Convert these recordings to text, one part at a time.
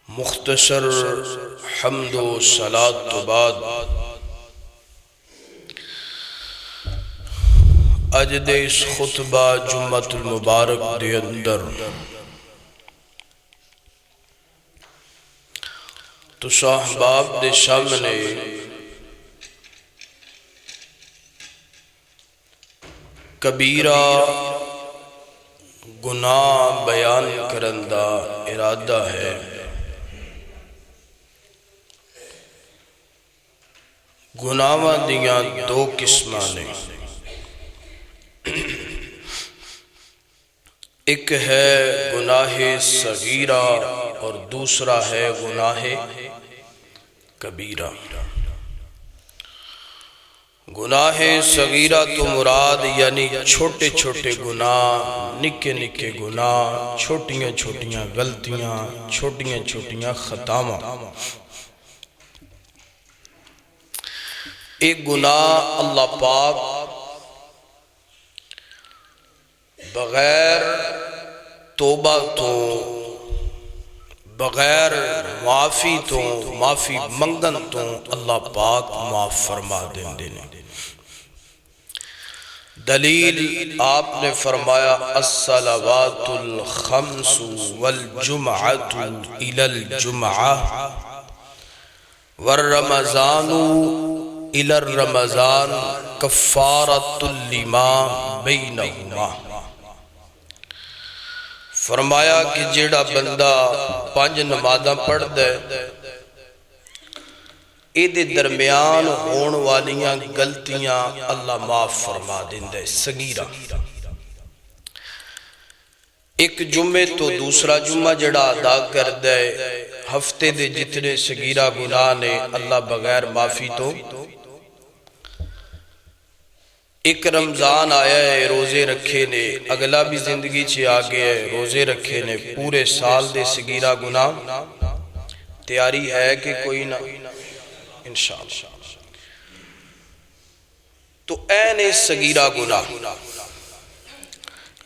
مختصر حمد و صلاۃ تو بعد اج دے اس خطبہ جمعۃ المبارک دے اندر تو احباب دے سامنے کبیرہ گناہ بیان کرن دا ارادہ ہے۔ گناہاں دیاں دو قسماں نے، ایک ہے گناہ صغیرہ اور دوسرا ہے گناہ کبیرہ۔ گناہ صغیرہ تو مراد یعنی چھوٹے چھوٹے گناہ، نکے نکے گناہ، چھوٹیاں چھوٹیاں غلطیاں، چھوٹیاں چھوٹیاں خطاواں۔ ایک گناہ اللہ پاک بغیر توبہ تو، بغیر معافی تو، معافی منگن تو اللہ پاک معاف فرما دیں۔ دلیل آپ نے فرمایا الصلوات الخمس والجمعۃ الی الجمعہ والرمضان الی الرمضان کفارۃ لما بینہما۔ فرمایا کہ جیڑا بندہ 5 نمازاں پڑھ دے، ایدے درمیان ہون والیاں گلتیاں اللہ معاف فرما دیندے صغیرہ۔ ایک جمعے تو دوسرا جمعہ جڑا ادا کر دے، ہفتے دے جتنے صغیرہ گناہ نے اللہ بغیر معافی تو۔ ایک رمضان آیا ہے، روزے رکھے نے، اگلا بھی زندگی چھ آگے ہے، روزے رکھے نے، پورے سال دے صغیرہ گناہ تیاری ہے کہ کوئی نہ انشاءاللہ۔ تو این صغیرہ گناہ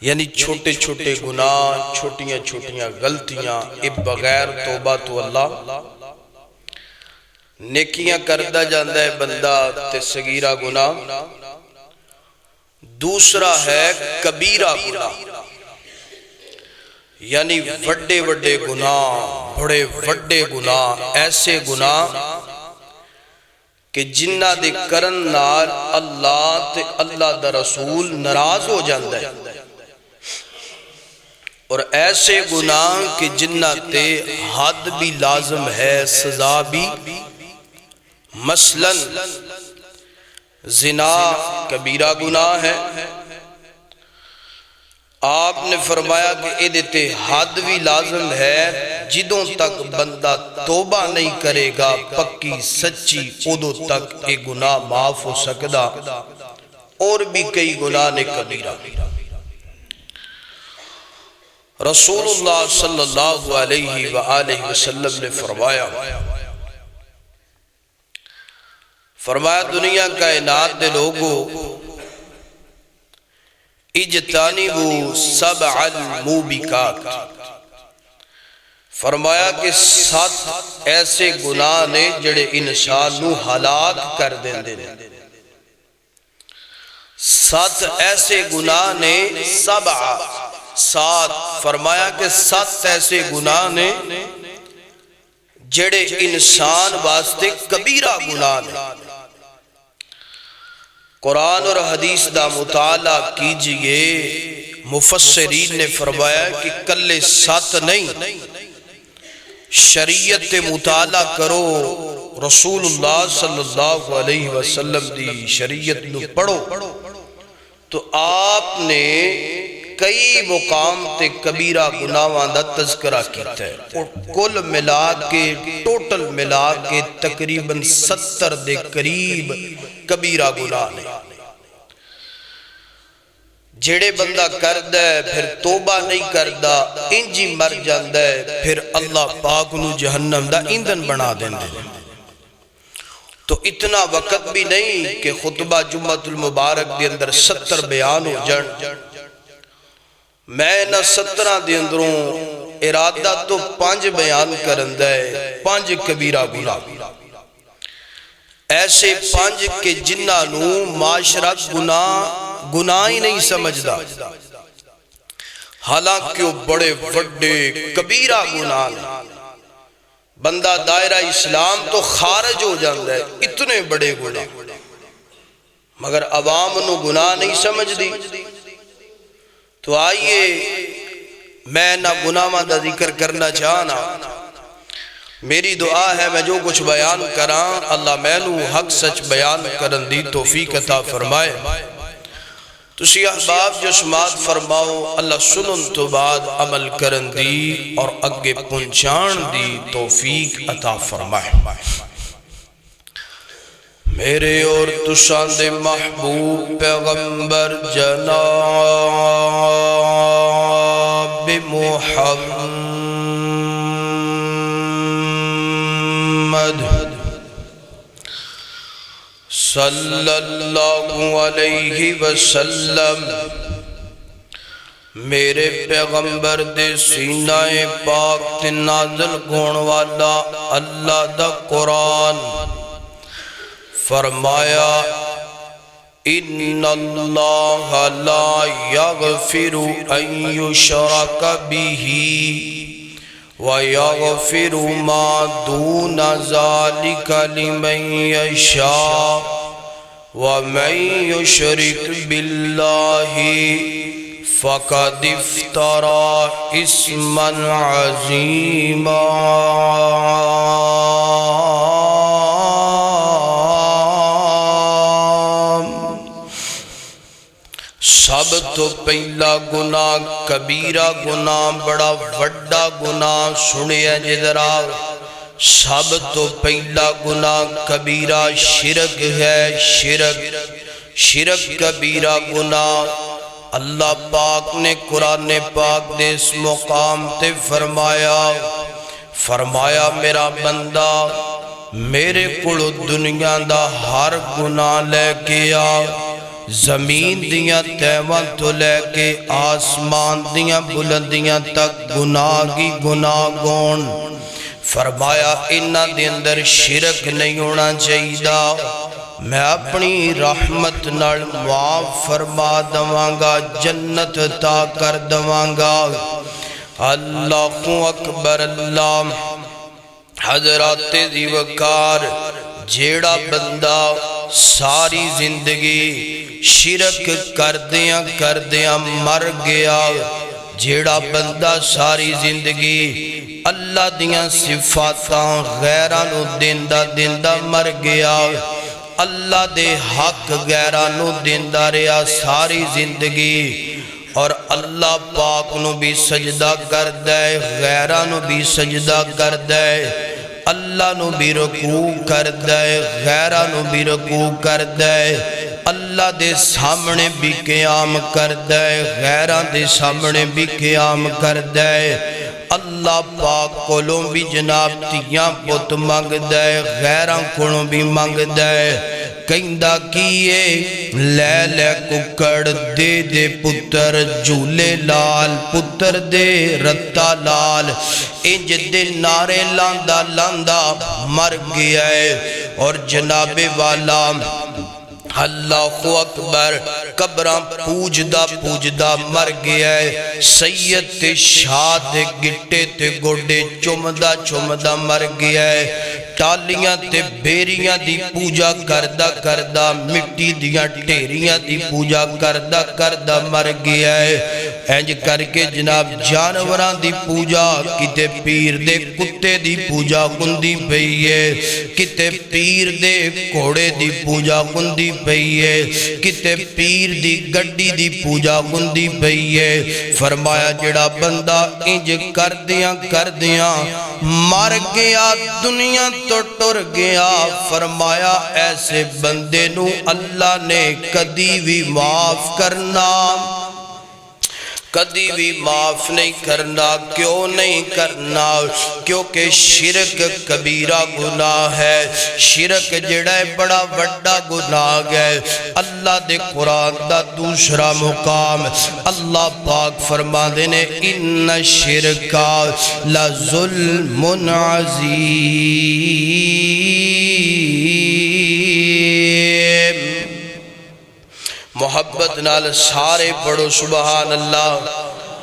یعنی چھوٹے چھوٹے گناہ، چھوٹیاں چھوٹیاں غلطیاں، اب بغیر توبہ تو اللہ نیکیاں کردہ جاندہ ہے بندہ تے صغیرہ گناہ۔ دوسرا ہے کبیرہ گناہ یعنی وڈے وڈے گناہ، بڑے وڈے گناہ، ایسے گناہ کہ جنہ دے کرن نال اللہ تے اللہ دا رسول ناراض ہو جاندہ ہے، اور ایسے گناہ کہ جنہ تے حد بھی لازم ہے، سزا بھی۔ مثلاً زنا کبیرہ گناہ ہے، آپ نے فرمایا کہ ایدتے حد بھی لازم ہے، جدوں تک بندہ توبہ نہیں کرے گا پکی سچی، ادوں تک ایک گناہ معاف ہو سکدا۔ اور بھی کئی گناہ نے کبیرہ۔ رسول اللہ صلی اللہ علیہ وآلہ وسلم نے فرمایا دنیا کائنات دے لوگو اجتنبوا سبع الموبقات، فرمایا کہ 7 ایسے گناہ نے جڑے انسان نو ہلاک کر دیندے نے۔ 7 ایسے گناہ نے، 7 فرمایا کہ 7 ایسے گناہ نے جڑے انسان واسطے کبیرہ گناہ نے۔ قرآن اور حدیث دا مطالعہ کیجئے، مفسرین نے فرمایا کہ کلے 7 نہیں، شریعت مطالعہ کرو، رسول اللہ صلی اللہ علیہ وسلم دی شریعت نو پڑھو تو آپ نے کئی مقام تے کبیرہ گناہاں دا تذکرہ کیتا ہے، اور کل ملا کے، ٹوٹل ملا کے تقریباً 70 دے قریب کبیرہ گناہ نے۔ جڑے بندہ کردہ ہے پھر توبہ نہیں کردہ، انجی مر جاندہ ہے، پھر اللہ پاک نو جہنم دا ایندھن بنا دیندے۔ تو اتنا وقت بھی نہیں کہ خطبہ جمعۃ المبارک دے اندر 70 بیان ہو جان۔ میں نہ 17 دے اندروں ارادہ تو 5 بیان کرندہ ہے، 5 کبیرہ گناہ، ایسے 5 کہ جنہاں نو معاشرہ گناہ ہی نہیں سمجھدا، حالانکہ وہ بڑے وڈے کبیرہ گناہ ہیں، بندہ دائرہ اسلام تو خارج ہو جاندہ ہے، اتنے بڑے گناہ، مگر عوام نو گناہ نہیں سمجھ دی۔ تو آئیے میں نہ گناہ دا ذکر کرنا چاہنا، میری دعا ہے میں جو کچھ بیان کران اللہ میں نو حق سچ بیان کرن دی توفیق عطا فرمائے۔ تسی احباب جو سماعت فرماؤ، اللہ سنن تو بعد عمل کرن دی اور اگے پہنچان دی توفیق عطا فرمائے۔ میرے اور تساں دے محبوب پیغمبر جناب محمد صلی اللہ علیہ وسلم، میرے پیغمبر دے سینہ پاک تے نازل گون والا اللہ دا قرآن فرمایا، ان اللہ لا یغفر ان یشرک بہ ویغفر ما دون ذلک لمن یشاء ومن یشرک باللہ فقد افترى اسما عظیما۔ سب تو پہلا گناہ کبیرہ گناہ، بڑا وڈا گناہ سنیا جدرا، سب تو پہلا گناہ کبیرہ شرک ہے، شرک کبیرہ گناہ۔ اللہ پاک نے قرآن پاک دے اس مقام تے فرمایا میرا بندہ میرے کڑو دنیا دا ہر گناہ لے کے آ، زمین دیاں تیواں تو لے کے آسمان دیاں بلندیاں تک گناہ کی گناہ گون۔ فرمایا انہاں دے اندر شرک نہیں ہونا چاہیے، میں اپنی رحمت نال معاف فرما دوانگا، جنت عطا کر دوانگا۔ اللہ اکبر اللہ۔ حضرات دی وقار، جیڑا بندہ ساری زندگی شرک کردیاں مر گیا، جیڑا بندہ ساری زندگی اللہ دیاں صفاتاں غیرانو دیندہ مر گیا، اللہ دے حق غیرانو دیندہ رہا ساری زندگی، اور اللہ پاک نو بھی سجدہ کر دے، غیرانو بھی سجدہ کر دے، اللہ نو بھی رکوع کر دے، غیرانو بھی رکوع کر دے، اللہ دے سامنے بھی قیام کر دے، غیران دے سامنے بھی قیام کر دے، اللہ پاک کولوں بھی جناب تیاں پت مانگ دے، غیران کولوں بھی مانگ دے۔ کہندہ کیے لے لے ککڑ دے پتر جھولے لال، پتر دے رتا لال، انج دے نعرے لاندہ مر گیا ہے۔ اور جناب والا اللہ اکبر، قبران پوجدہ مر گیا ہے، سید تے شاہ تے گٹے تے گوڑے چمدہ مر گیا ہے، ٹالیاں تے بیریاں دی پوجا کردہ مٹی دیاں ٹیریاں دی پوجا کردہ مر گیا ہے۔ اینج کر کے جناب جانوران دی پوجا، کتے پیر دے کتے دی پوجا کندی پئی ہے، کتے پیر دے کوڑے دی پوجا کندی پئی ہے، کتے پیر دی گڈی دی پوجا کندی پئی ہے۔ فرمایا جڑا بندہ انج کردیاں مر گیا، دنیا تو ٹر گیا، فرمایا ایسے بندے نو اللہ نے کدی بھی معاف کرنا کدی بھی معاف نہیں کرنا۔ کیوں نہیں کرنا؟ کیونکہ شرک کبیرہ گناہ ہے۔ شرک جڑا ہے بڑا وڈا گناہ ہے۔ اللہ دے قرآن دا دوسرا مقام اللہ پاک فرما دینے ان الشرک لظلم عظیم۔ محبت نال سارے پڑھو سبحان اللہ۔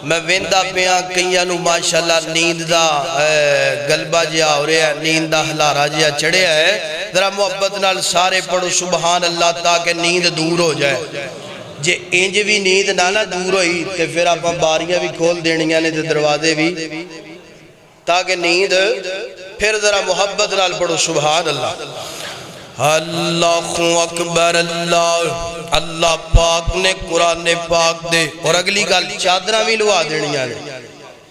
میں ویندا پیاں کئیاں نو ماشاءاللہ نیند دا گلبہ جہا ہو رہا ہے، نیند دا ہلارا جہا چڑھیا ہے۔ ذرا محبت نال سارے پڑھو سبحان اللہ تاکہ نیند دور ہو جائے۔ جے انج بھی نیند نہ دور ہوئی تے پھر آپ باریاں بھی کھول دینیاں نے تے دروازے بھی، تاکہ نیند پھر ذرا محبت نال پڑھو سبحان اللہ۔ اللہ اکبر اللہ۔ اللہ پاک نے قرآن پاک دے اور اگلی گل چادرہ بھی لوا دینیاں نے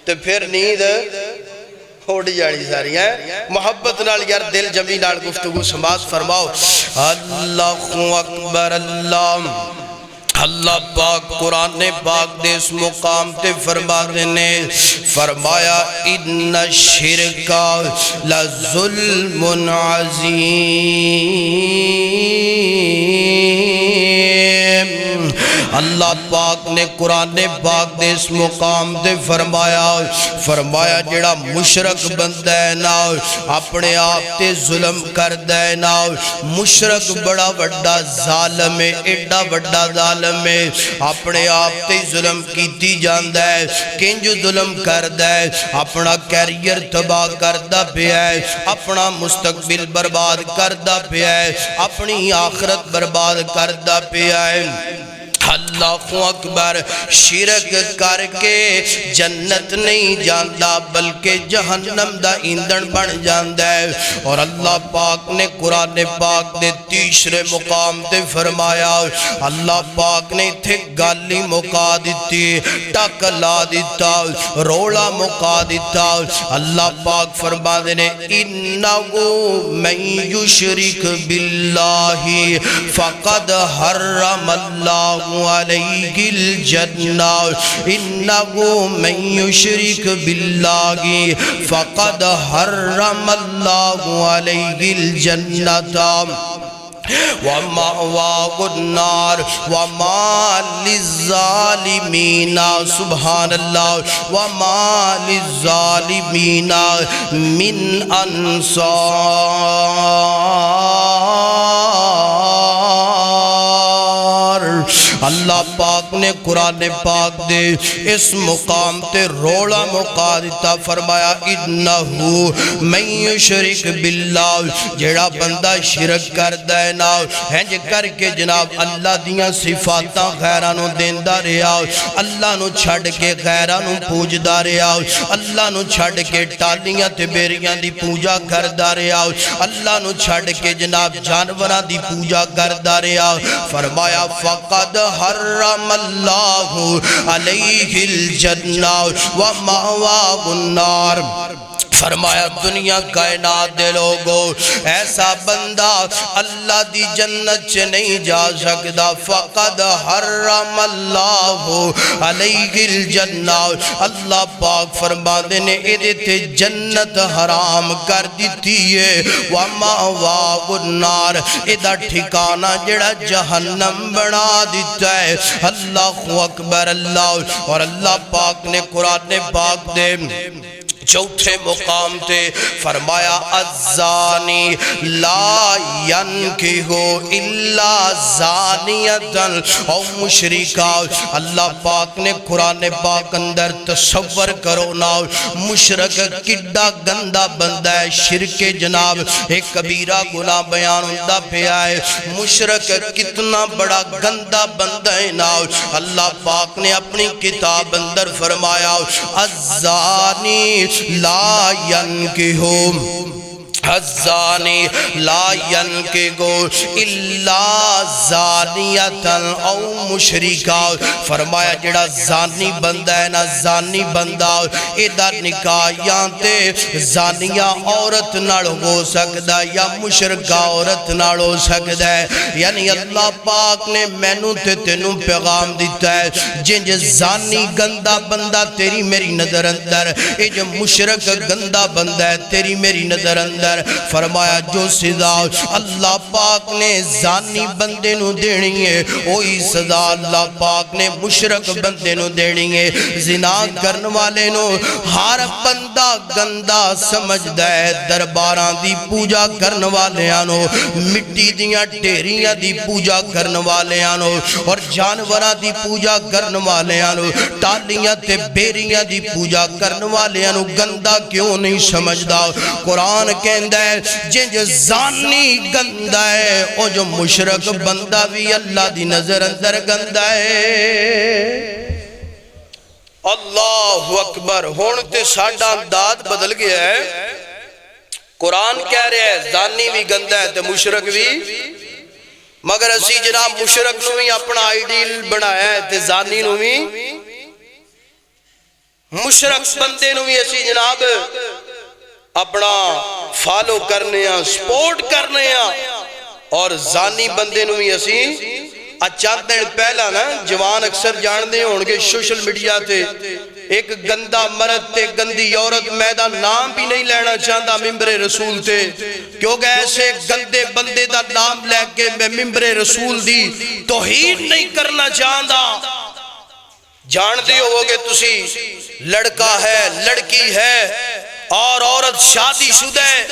تے پھر نیند اٹھ جانی ساری ہیں۔ محبت نال یار دل جمی نال گفتگو سماعت فرماؤ۔ اللہ اکبر اللہ۔ اللہ پاک قرآن پاک دے اس مقام تے فرما دینے فرمایا ان الشرک لظلم عظیم۔ اللہ پاک نے قرآن پاک دے اس مقام تے فرمایا جڑا مشرک بندہ ہے نا اپنے آپ تے ظلم کردہ ہے نا، مشرک بڑا وڈا ظالم ہے، ایڈا وڈا ظالم ہے، اپنے آپ تے ظلم کیتی جاندہ ہے۔ کنج ظلم کردہ ہے؟ اپنا کیریئر تباہ کردہ پہ ہے، اپنا مستقبل برباد کردہ پہ ہے، اپنی آخرت برباد کردہ پہ ہے۔ اللہ اکبر۔ شرک کر کے جنت نہیں جاندہ بلکہ جہنم دا ایندھن بن جاندہ ہے۔ اور اللہ پاک نے قرآن پاک دے تیسرے مقام تے فرمایا، اللہ پاک نے تھے گالی مکا دیتی، ٹک لا دیتا، روڑا مکا دیتا۔ اللہ پاک فرما دینے انہو من یشرک باللہ فقد حرم اللہ علیہ الجنہ، انہو من یشرک باللہ فقد حرم اللہ علیہ الجنہ وَمَأْوَاهُ النَّارُ وَمَا لِلظَّالِمِينَ سبحان اللہ وَمَا لِلظَّالِمِينَ مِنْ انصار۔ اللہ پاک نے قرآن پاک دے اس مقام تے روڑا مقا دیتا، فرمایا انہو من یشرک باللہ، جیڑا بندہ شرک کردہ ہے نا ہنج کر کے جناب اللہ دیاں صفاتاں غیرانوں دیندہ رہا، اللہ نو چھڑ کے غیرانوں پوجدہ رہا، اللہ نو چھڑ کے ٹالیاں تے بیریاں دی پوجا کردہ رہا، اللہ نو چھڑ کے جناب جانوراں دی پوجا کردہ رہا۔ فرمایا فقد حرم اللہ علیہ الجنہ ومأواہ النار۔ فرمایا دنیا کائنات دے لوگو ایسا بندہ اللہ دی جنت سے نہیں جا سکتا، فقد حرم اللہ علیہ الجنہ، اللہ پاک فرما دینے ایدے تے جنت حرام کر دیتی ہے، وَمَأْوَاهُ النَّارُ ایدہ ٹھکانہ جڑا جہنم بنا دیتا ہے۔ اللہ اکبر اللہ۔ اور اللہ پاک نے قرآن پاک دے چوتھے مقام تے فرمایا الزانی لا ینکہو الا زانیتن او مشرکا۔ اللہ پاک نے قرآن پاک اندر تصور کرو نا مشرک کڈا گندہ بندہ ہے، شرک جناب ایک کبیرہ گناہ بیان ہوندہ پہ آئے، مشرک کتنا بڑا گندہ بندہ ہے نا۔ اللہ پاک نے اپنی کتاب اندر فرمایا الزانی لا ینکہو الزانی لا ینکحو الا زانیتا او مشرکا، فرمایا جڑا زانی بندہ ہے نا، زانی بندہ ایدہ نکاح یا تے زانیہ عورت نال ہو سکدا یا مشرکہ عورت نال ہو سکدا ہے۔ یعنی اللہ پاک نے مینوں تے تینوں پیغام دیتا ہے، جنج زانی گندہ بندہ تیری میری نظر اندر، اے جو مشرک گندہ بندہ ہے تیری میری نظر اندر، فرمایا جو سزا اللہ پاک نے زانی بندے نو دینی ہے وہی سزا اللہ پاک نے مشرک بندے نو دینی ہے۔ زنا کرن والے نو ہر بندہ گندا سمجھدا ہے، درباراں دی پوجا کرن والیاں نو، مٹی دیاں ڈھیریاں دی پوجا کرن والیاں نو، اور جانوراں دی پوجا کرن والیاں نو، ٹالیاں تے بیریاں دی پوجا کرن والیاں نو گندا کیوں نہیں سمجھدا؟ قرآن کہندا ہے جنج زانی گندا ہے او جو مشرک بندہ بھی اللہ دی نظر اندر گندا ہے۔ اللہ اکبر۔ ہون تے ساڈا انداز بدل گیا ہے، قرآن کہہ رہے ہے زانی بھی گندا ہے تے مشرک بھی، مگر اسی جناب مشرک نو بھی اپنا آئیڈیل بنایا ہے تے زانی نو بھی، مشرک بندے نو بھی اسی جناب اپنا فالو کرنے ہیں، سپورٹ کرنے ہیں، اور زانی بندے نو بھی اسی چند دن پہلا نا جوان اکثر جان دے ہونگے سوشل میڈیا تے ایک گندہ مرد تے گندی عورت میدان نام بھی نہیں لینا چاہتا ممبر رسول تے، کیونکہ ایسے گندے بندے دا نام لے کے میں ممبر رسول دی توہین نہیں کرنا چاہتا۔ جان دے ہوگے تسی لڑکا ہے لڑکی ہے اور عورت شادی شدہ ہے،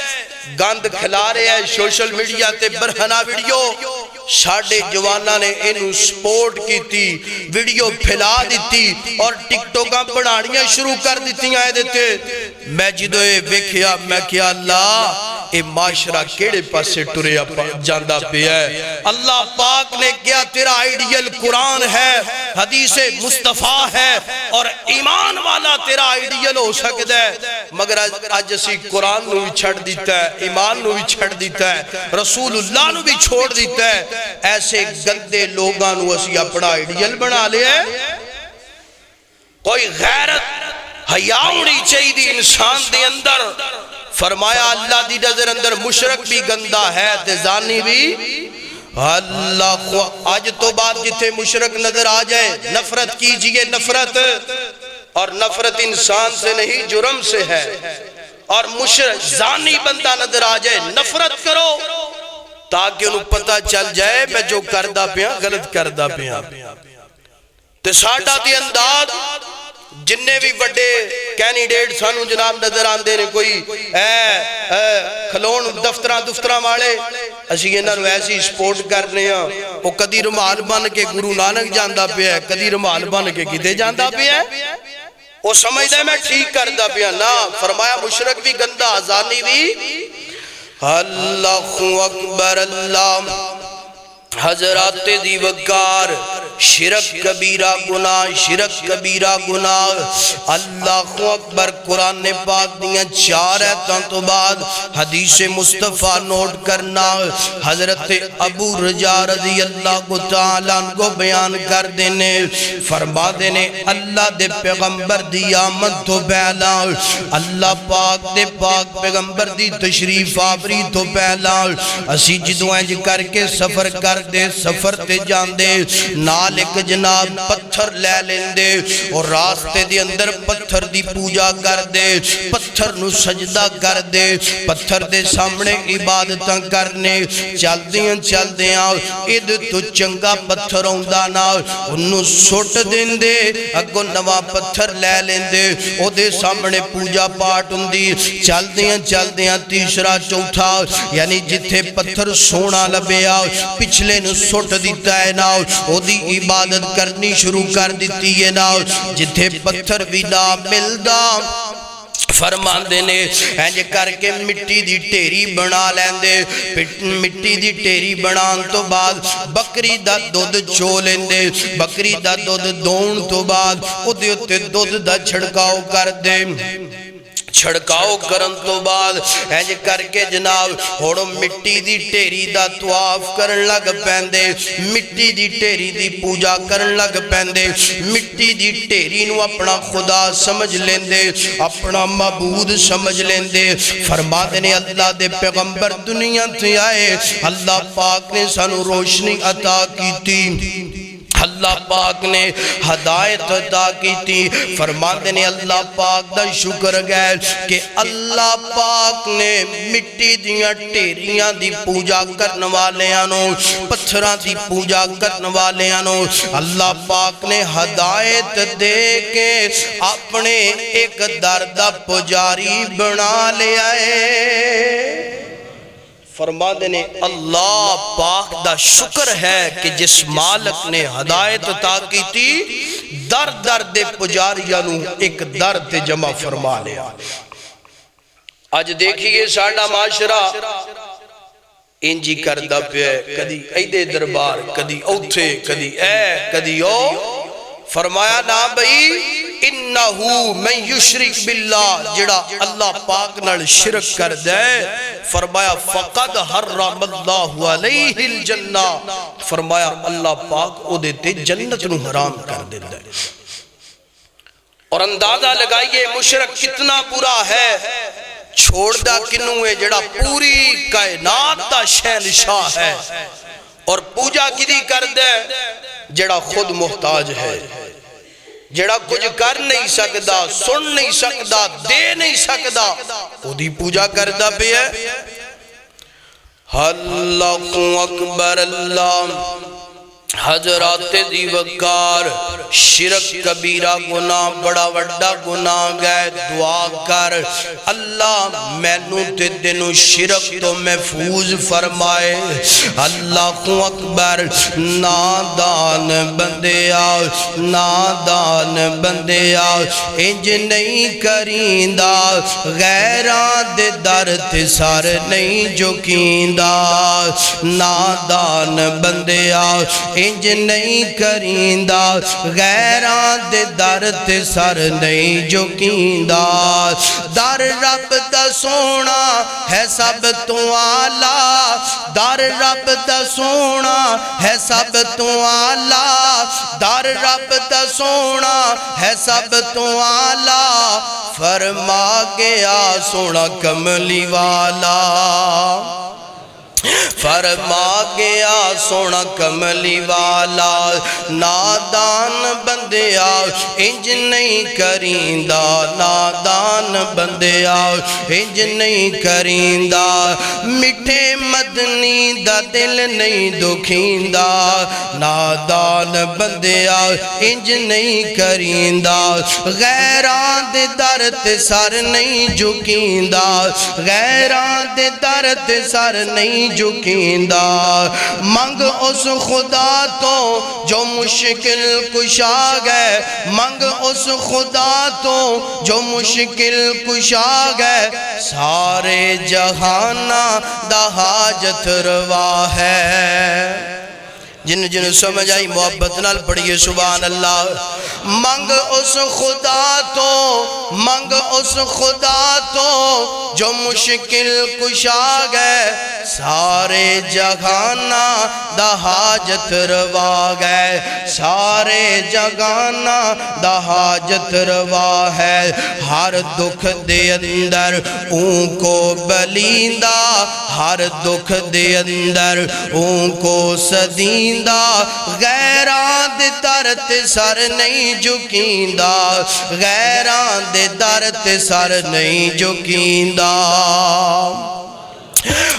گند کھلا رہے ہیں سوشل میڈیا تے برہنہ ویڈیو، ساڑھے جوانا نے انہوں سپورٹ کی تھی، ویڈیو پھیلا دیتی اور ٹک ٹوکاں بناڑیاں شروع کر دیتی آئے دیتے۔ میں جدوئے ویکھیا میں کیا اللہ اے معاشرہ کیڑے پاسے ٹرے جاندہ پہ ہے۔ اللہ پاک نے کیا تیرا آئیڈیل قرآن ہے، حدیث مصطفیٰ ہے، اور ایمان والا تیرا آئیڈیل ہو سکتا ہے، مگر آج اسی قرآن نو بھی چھڑ دیتا ہے، ایمان نو بھی چھڑ دیتا ہے، رسول اللہ نو بھی چھوڑ دیتا ہے۔ ایسے گندے لوگاں نو اسی اپنا آئیڈیل بنا لے ہے۔ کوئی غیرت حیا ہونی چاہیے دی انسان دے اندر۔ فرمایا اللہ دی نظر اندر مشرک بھی گندہ ہے تے زانی بھی، اللہ آج تو بات جتے مشرک نظر آ جائے نفرت کیجئے، نفرت، اور نفرت انسان سے نہیں جرم سے ہے، اور مشرک زانی بندہ نظر آ جائے نفرت کرو تاکہ انہوں پتہ چل جائے میں جو کردہ پیا غلط کردہ پیا۔ تے ساڑھا دی انداز جننے بھی بڑے کینیڈیٹ سانو جناب نظر آن دے نے، کوئی کھلون دفتران والے، اسی انہوں نے ایسی سپورٹ کرنے ہیں، وہ کدی رمال بن کے گرو نانک جاندہ پہ ہے، کدی رمال بن کے کدے جاندہ پہ ہے، وہ سمجھتا ہے میں ٹھیک کردہ پہ ہے نا۔ فرمایا مشرک بھی گندہ، زانی بھی۔ اللہ اکبر۔ اللہ حضرات دی وقار، شرک کبیرہ گناہ، شرک کبیرہ گناہ۔ اللہ اکبر۔ قرآن پاک دیاں چار ایتاں تو بعد حدیث مصطفیٰ نوٹ کرنا، حضرت ابو رجا رضی اللہ تعالیٰ کو بیان کر دینے، فرما دینے اللہ دے پیغمبر دی آمد تو پہلا، اللہ پاک دے پاک پیغمبر دی تشریف آوری تو پہلا، اسی جدوائنج کر کے سفر کر دے، سفر تے جان دے، نال ایک جناب پتھر لے لیندے اور راستے دے اندر پتھر دی پوجا کر دے، پتھر نو سجدہ کر دے، پتھر دے سامنے عبادتاں کرنے، چل دیاں اید تو چنگا پتھر ہوندہ نا، انہوں سوٹ دیندے، اگو نوا پتھر لے لیندے، او دے سامنے پوجا پاٹ ہوندی، چل دیاں تیسرا چوتھا، یعنی جتھے پتھر سونا لبیا پچھلے نو سوٹ دیتا ہے نا، او دی عبادت کرنی شروع کر دیتی ہے نا، جتھے پتھر بھی نہ ملدا فرمان دینے اینج کر کے مٹی دی ٹیری بنا لیندے، مٹی دی ٹیری بنان تو بعد بکری دا دودھ چو لیندے، بکری دا دودھ دون تو بعد او دے اتے دودھ دا چھڑکاؤ کر دے، چھڑکاؤ کرن تو بعد اینج کر کے جناب ہوڑو مٹی دی ٹیری دا طواف کرن لگ پیندے، مٹی دی ٹیری دی پوجا کرن لگ پیندے، مٹی دی ٹیری نو اپنا خدا سمجھ لیندے، اپنا معبود سمجھ لیندے۔ فرما دینے اللہ دے پیغمبر دنیا تھے آئے، اللہ پاک نے سانو روشنی عطا کی تھی، اللہ پاک نے ہدایت عطا کی تھی۔ فرماندے نے اللہ پاک دا شکر گئے کہ اللہ پاک نے مٹی دیاں ٹیریاں دی پوجا کرنے والے آنو، پتھراں دی پوجا کرنے والے آنو اللہ پاک نے ہدایت دے کے اپنے ایک دردہ پجاری بنا لے آئے۔ فرما دینے اللہ پاک دا شکر ہے کہ جس مالک نے ہدایت عطا کی تھی در در دے پجاریانو ایک در تے جمع فرما لیا۔ آج دیکھئے ساڑھا معاشرہ انجی کردہ پہ کدی ایدے دربار، کدی اوتھے، کدی کدی او۔ فرمایا نا بھئی انہو من یشرک باللہ، جڑا اللہ پاک نال شرک کر دے، فرمایا فقد حرم اللہ علیہ الجنہ، فرمایا اللہ پاک او دیتے جنت نو حرام کر دے دے۔ اور اندازہ لگائیے مشرک کتنا برا ہے، چھوڑ دا کنو ہے جڑا پوری کائنات دا شہنشاہ ہے، اور پوجا کدی کر دے جڑا خود محتاج ہے، جڑا کچھ کر نہیں سکدا، سن نہیں سکدا، دے نہیں سکدا، وہ دی پوجا کردہ پہ ہے۔ اللہ اکبر اللہ حضرات دی وقار، شرک کبیرہ گناہ بڑا وڈا گناہ گئے، دعا کر اللہ مینوں تے دنوں شرک تو محفوظ فرمائے۔ اللہ اکبر نادان بندیا، نادان بندیا انج نہیں کریندہ، غیران دے در تے سار نہیں جھکیندہ، نادان بندیا انج نہیں کریندہ، غیران دے در تے سر نہیں جھکیندہ۔ در رب دا سونا ہے سب تو آلہ، در رب دا سونا ہے سب تو آلہ، در رب دا سونا ہے سب تو آلہ، فرما گیا سونا کملی والا، فرما گیا سونا کملی والا۔ نادان بندیا انج نہیں کریندہ، نادان بندیا انج نہیں کریندہ، مٹھے مدنی دا دل نہیں دکھیندہ، نادان بندیا انج نہیں کریندہ، غیران دے در تے سر نہیں جھکیندہ، غیران دے در تے سر نہیں جھکیندہ۔ منگ اس خدا تو جو مشکل کشا گئے، منگ اس خدا تو جو مشکل کشا گئے، سارے جہانہ دا حاجت روا ہے۔ جن جن سمجھ آئی محبت نال پڑھئے سبحان اللہ۔ منگ اس خدا تو، منگ اس خدا تو جو مشکل کشا گئے، سارے جہانہ دا حاجت روا گئے، سارے جہانہ دا حاجت روا ہے۔ ہر دکھ دے اندر اون کو بلیندہ، ہر دکھ دے اندر اون کو صدیندہ، غیران دے در تے سر نہیں جھکیندہ، غیران دے در تے سر نہیں جھکیندہ۔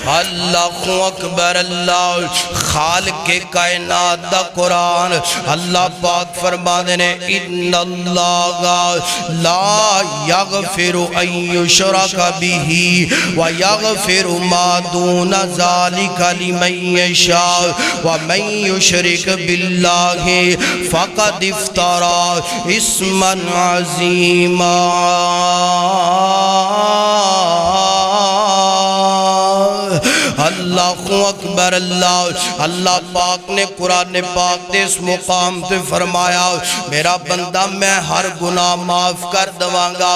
اللہ اکبر اللہ خالق کائنات دا قرآن اللہ پاک فرما دینے ان اللہ لا یغفر ان یشرک بہ ویغفر ما دون ذالک لمن یشاء ومن یشرک باللہ فقد افترى اسما عظیما۔ اللہ اللہ اکبر اللہ اللہ پاک نے قرآن پاک دے اس مقام تے فرمایا میرا بندہ میں ہر گناہ معاف کر دوانگا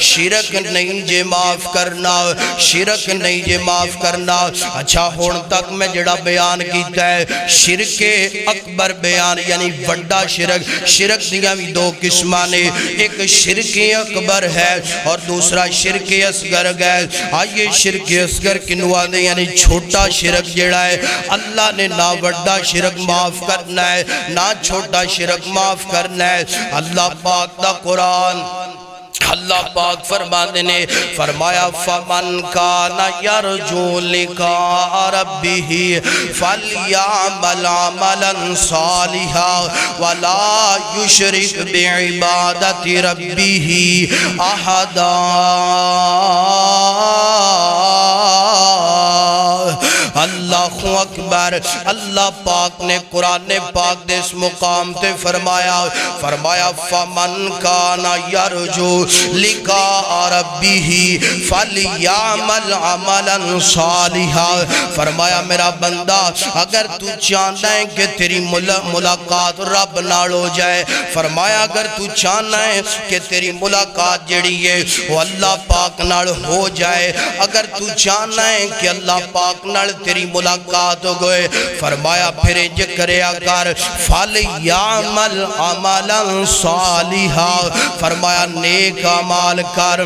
شرک نہیں جے معاف کرنا شرک نہیں جے معاف کرنا اچھا ہون تک میں جڑا بیان کیتا ہے شرک اکبر بیان یعنی بڑا شرک شرک دیا بھی دو قسمانے ایک شرک اکبر ہے اور دوسرا شرک اصغر ہے آئیے شرک اصغر کنوا دے یعنی چھوٹا شرک جڑا ہے اللہ نے نہ بڑا شرک معاف کرنا ہے نہ چھوٹا شرک معاف کرنا ہے اللہ پاک دا قرآن اللہ پاک فرمانے نے فرمایا فمن کان یرجو لقاء ربہ فلیعمل عملا صالحا ولا یشرک بعبادت ربہ احدا اللہ اکبر اللہ پاک نے قرآن پاک دے اس مقام تے فرمایا فمن کان یرجو لقاء ربہ فلیعمل عملا صالحا فرمایا میرا بندہ اگر تو چاہنا ہے کہ تیری ملاقات رب نال ہو جائے فرمایا اگر تو چاہنا ہے کہ تیری ملاقات جڑی ہے وہ اللہ پاک نال ہو جائے اگر تو چاہنا ہے کہ اللہ پاک نال تیری ملاقات ہو گئے فرمایا پھر انج کریا کر فلیعمل عملا صالحا فرمایا نیک عمال کر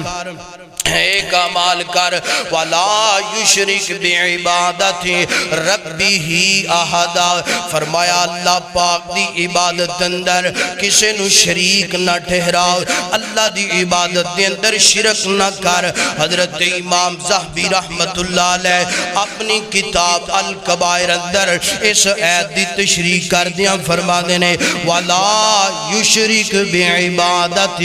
ایک عمال کر وَلَا يُشْرِكْ بِعِبَادَتِ رَبِّهِ أَحَدًا فرمایا اللہ پاک دی عبادت اندر کسے نو شریک نہ ٹھہراؤ اللہ دی عبادت دے اندر شرک نہ کر حضرت امام زہبی رحمت اللہ علیہ اپنی کتاب الکبائر اندر اس آیت دی تشریح کر دیا فرما دینے وَلَا يُشْرِكْ بِعِبَادَتِ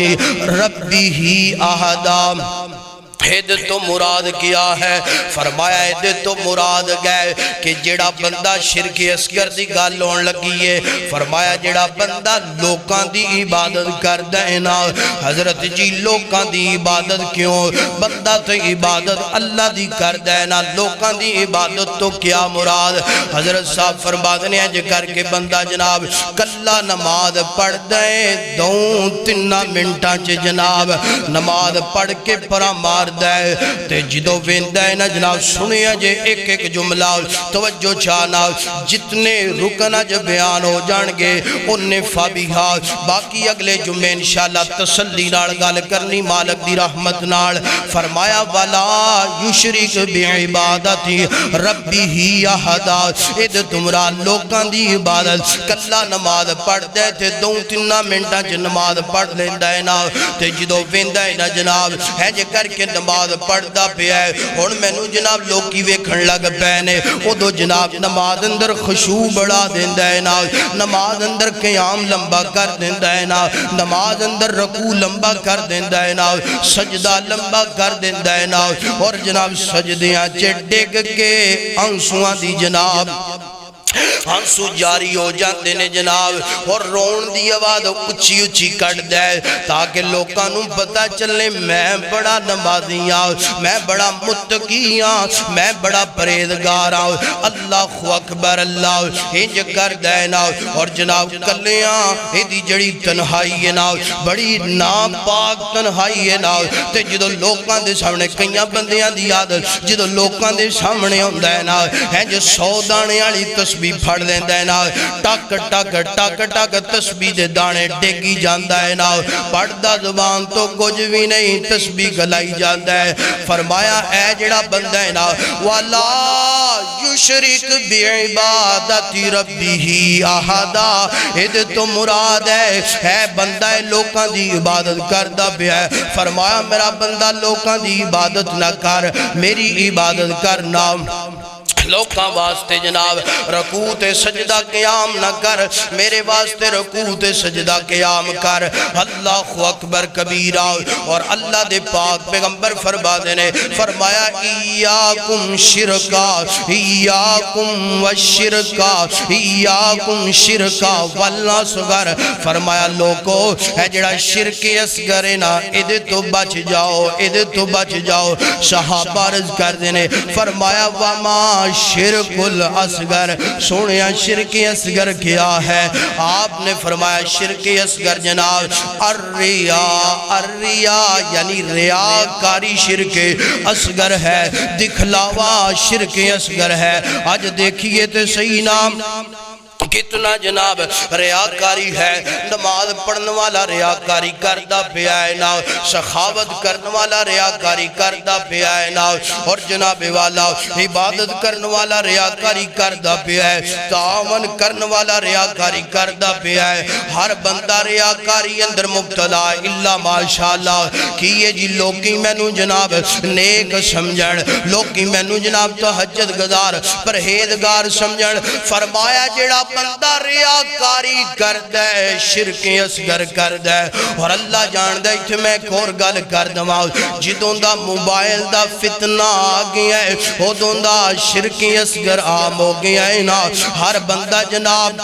رَبِّهِ أَحَدًا ہد تو مراد کیا ہے فرمایا ہد تو مراد گئے کہ جڑا بندہ شرک اصغر دی گل ہون لگی ہے فرمایا جڑا بندہ لوکاں دی عبادت کر دینا حضرت جی لوکاں دی عبادت کیوں بندہ تو عبادت اللہ دی کر دینا لوکاں دی عبادت تو کیا مراد حضرت صاحب فرماتے ہیں جو کر کے بندہ جناب کلا نماز پڑھ دے دوں 3 منٹاں چے جناب نماز پڑھ کے پرا مار دے تے جدو ویندہ ہے نا جناب سنیا جے ایک ایک جملہ توجہ چاہنا جتنے رکنا جو بیان ہو جانگے انہیں فابیہا باقی اگلے جمعے انشاءاللہ تسلی نال گال کرنی مالک دی رحمت نال فرمایا وَلَا يُشْرِكْ بِعِبَادَتِ رَبِّهِ أَحَدًا اید تمران لوکان دی عبادت کلا نماز پڑھ دے تے 2-3 منٹاں چ نماز پڑھ لیندہ ہے نا تے جدو ویندہ ہے نا جناب ہے جے کر کے نماز پڑھدا پیا ہے ہن مینوں جناب لوکی ویکھن لگ پے نے اودو جناب نماز اندر خشوع بڑھا دیندا ہے نا نماز اندر قیام لمبا کر دیندا ہے نا نماز اندر رکوع لمبا کر دیندا ہے نا سجدہ لمبا کر دیندا ہے نا اور جناب سجدیاں چ ڈگ کے آنسواں دی جناب ہنسو جاری ہو جاندے نے جناب اور رون دی آواز اچھی اچھی کٹ دے تاکہ لوکاں نوں پتہ چلے میں بڑا نمازی ہوں میں بڑا متقی ہوں میں بڑا پرہیزگار ہوں اللہ اکبر اللہ انج کر دے نا اور جناب کلیاں ایدی جڑی تنہائی ہے نا بڑی ناپاک تنہائی ہے نا تے جدو لوکاں دے سامنے کئیاں بندیاں دی عادت جدو لوکاں دے سامنے ہوندا ہے نا ہے جو 100 دانے والی تسبیح پھڑ لیندہ ہے نا ٹک ٹک ٹک ٹک تسبیح دے دانے ڈیگی جاندہ ہے نا پڑھدا زبان تو کچھ بھی نہیں تسبیح گلائی جاندہ ہے فرمایا اے جڑا بندہ ہے نا وَلَا يُشْرِكْ بِعِبَادَتِ رَبِّهِ أَحَدًا اید تو مراد ہے بندہ ہے لوکاں دی عبادت کردہ پہ ہے فرمایا میرا بندہ لوکاں دی عبادت نہ کر میری عبادت کرنا لوکاں واسطے جناب رکوع تے سجدہ قیام نہ کر میرے واسطے رکوع تے سجدہ قیام کر اللہ اکبر کبیرہ اور اللہ دے پاک پیغمبر فرما دینے فرمایا ایاکم شرکا ایاکم والشرکا ایاکم شرکا والنصغر فرمایا لوگو ہے جڑا شرک اصغر ہے نا ادھے تو بچ جاؤ ادھے تو بچ جاؤ صحابہ عرض کر دینے فرمایا وما شرک الاصغر، سونیا شرک اصغر کیا ہے؟ آپ نے فرمایا شرک اصغر جناب الریا یعنی ریاکاری شرک اصغر ہے، دکھلاوا شرک اصغر ہے۔ آج دیکھئے تو صحیح نام کتنا جناب ریاکاری ہے، نماز پڑھنے والا ریاکاری کردہ پہ آئے نا، سخاوت کرنے والا ریاکاری کردہ پہ آئے نا، اور جناب والا عبادت کرنے والا ریاکاری کردہ پہ آئے، تعاون کرنے والا ریاکاری کردہ پہ آئے۔ ہر بندہ ریاکاری اندر مبتلا اللہ ماشاءاللہ کیے جی لوگی مینو جناب نیک سمجھن، لوگی مینو جناب تہجد گزار پرہیزگار سمجھن۔ فرمایا جڑا بندہ ریاکاری کردہ ہے شرک اصغر کردہ ہے، اور اللہ جان دے تھے میں ایک اور گل کردہ جدوں دا موبائل دا فتنہ آگیا ہے ادوں دا شرک اصغر عام ہو گیا ہے نا۔ ہر بندہ جناب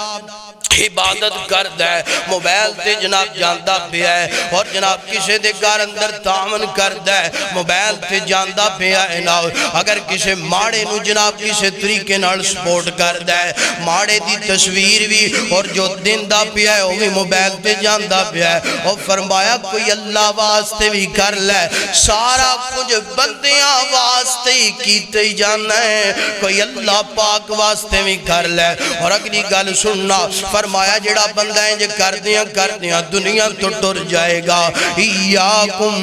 عبادت کردہ ہے، موبائل تے جناب جاندہ پہ ہے، اور جناب کسے دے گھر اندر تعاون کردہ ہے، موبائل تے جاندہ پہ ہے نا۔ اگر کسے ماڑے نو جناب کسے طریقے نال سپورٹ کردہ ہے، ماڑے دی تصویر بھی اور جو دن دا پہ ہے وہ بھی موبائل تے جاندہ پہ ہے۔ اور فرمایا کوئی اللہ واسطے بھی کر لے، سارا کچھ بندیاں واسطے ہی کیتے ہی جانا ہے، کوئی اللہ پاک واسطے بھی کر لے۔ اور اگلی گل سننا، فرمایا جڑا بندہ ہے جو کر دیاں دنیا تو ٹر جائے گا۔ ایاکم